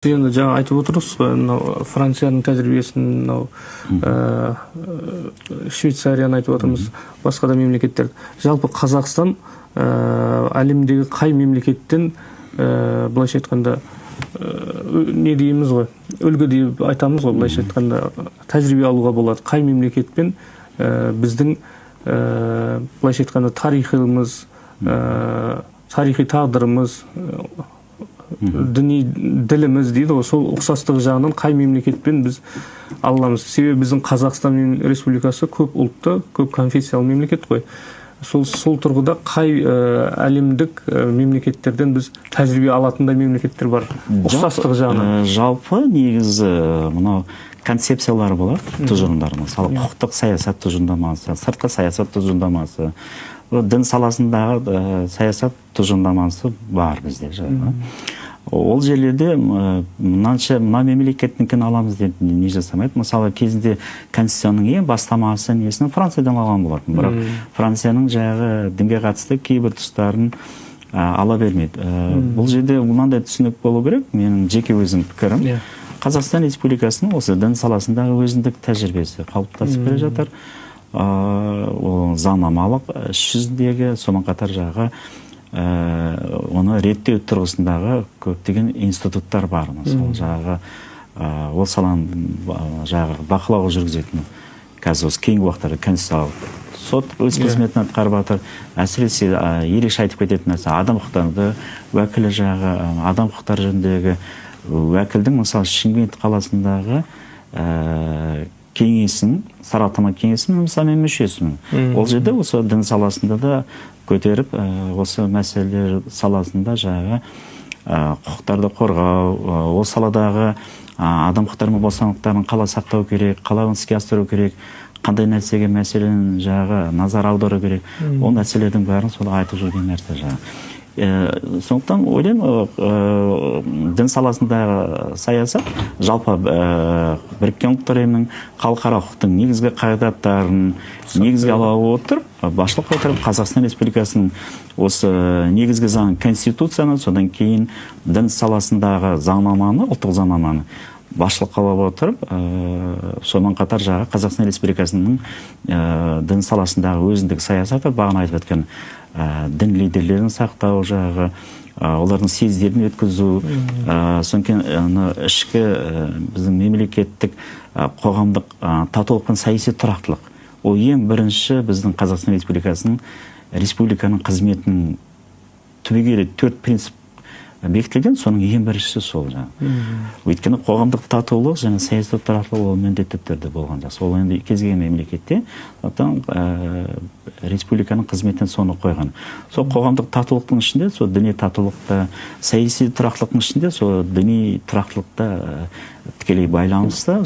Енді жаңа айтып отырсыз ғой, Францияның тәжірибесін, Швейцарияны айтып отырмыз, басқа да мемлекеттер. Жалпы Қазақстан әлемдегі қай мемлекеттен, былайша айтқанда, не дейміз ғой, үлгі деп айтамыз ғой, былайша айтқанда, тәжірибе алуға болады. Қай мемлекетпен біздің, былайша айтқанда, тарихымыз, тарихи тағдырымыз, діни діліміз дейді ғой, сол ұқсастығы жағынан қай мемлекетпен біз аламыз. Себебі біздің Қазақстан Республикасы көп ұлтты, көп конфессиялы мемлекет қой. Сол тұрғыда қай әлемдік мемлекеттерден біз тәжірибе алатындай мемлекеттер бар, ұқсастығы жағынан. Жалпы негізі мынау концепциялар болады, тұжырымдар. Мысалы, құқықтық саясат тұжырымдамасы, сыртқы саясат тұжырымдамасы, дін саласындағы саясат тұжырымдамасы бар бізде. Ол жерлерде мына мемлекеттіңкін аламыз деп не жасамайды. Мысалы, кезінде Конституцияның ең бастамасы несін Франциядан алған болатын. Бірақ Францияның жағы дінге қатысты кейбір тұстарын ала бермейді. Бұл жерде мынандай түсінік болу керек, менің жеке өзім пікірім. Қазақстан Республикасының осы дін саласындағы өзіндік тәжірибесі қалыптасып келе жатыр. Ол заңнамалық іс жүзіндегі, сонымен қатар жағы оны реттеу тұрғысындағы көптеген институттар бар. Сол жағы ол саланың жағы бақылауға жүргізетін қазір осы кейінгі уақыттарда конституциялық сот өз қызметін атқарып жатыр. Әсіресе ерекше айтып кететін нәрсе адам құқықтары уәкілі жағы, адам құқықтары жөніндегі уәкілдің мысалы Шымкент қаласындағы кеңесін, сараптама кеңесінің мысалы мен мүшесімін. Ол жерде осы дін саласында да көтеріп, осы мәселелер саласында жағы құқықтарды қорғау, ол саладағы адам құқықтары мен бостандықтарын қалай сақтау керек, қалай іске асыру керек, қандай нәрсеге мәселенің жағы назар аудару керек, ол нәрселердің бәрін солай айтып жүрген нәрсе жағы. Сондықтан ойлаймын, дін саласындағы саясат жалпы біріккен ұлттар ұйымының халықаралық құқықтың негізгі қағидаттарын негізге ала отырып, басшылық отырып, Қазақстан Республикасының осы негізгі заң конституцияны, содан кейін дін саласындағы заңнаманы, ұлттық заңнаманы басшылыққа ала отырып, сонымен қатар жағы Қазақстан Республикасының дін саласындағы өзіндік саясаты, бағана айтып өткен дін лидерлерін сақтау жағы, олардың съездерін өткізу, содан кейін ішкі біздің мемлекеттік қоғамдық татулық пен саяси тұрақтылық. Ол ең бірінші біздің Қазақстан Республиканың қызметінің түбегейлі 4 принцип бекітілген, соның ең біріншісі сол жаңа. Өйткені қоғамдық татулық және саяси тұрақтылық ол міндетті түрде болған жас. Ол енді кез келген мемлекетте республиканың қызметіне соны қойған. Сол қоғамдық татулықтың ішінде, сол діни татулықта, саяси тұрақтылықтың ішінде, сол діни тұрақтылықта тікелей байланысты.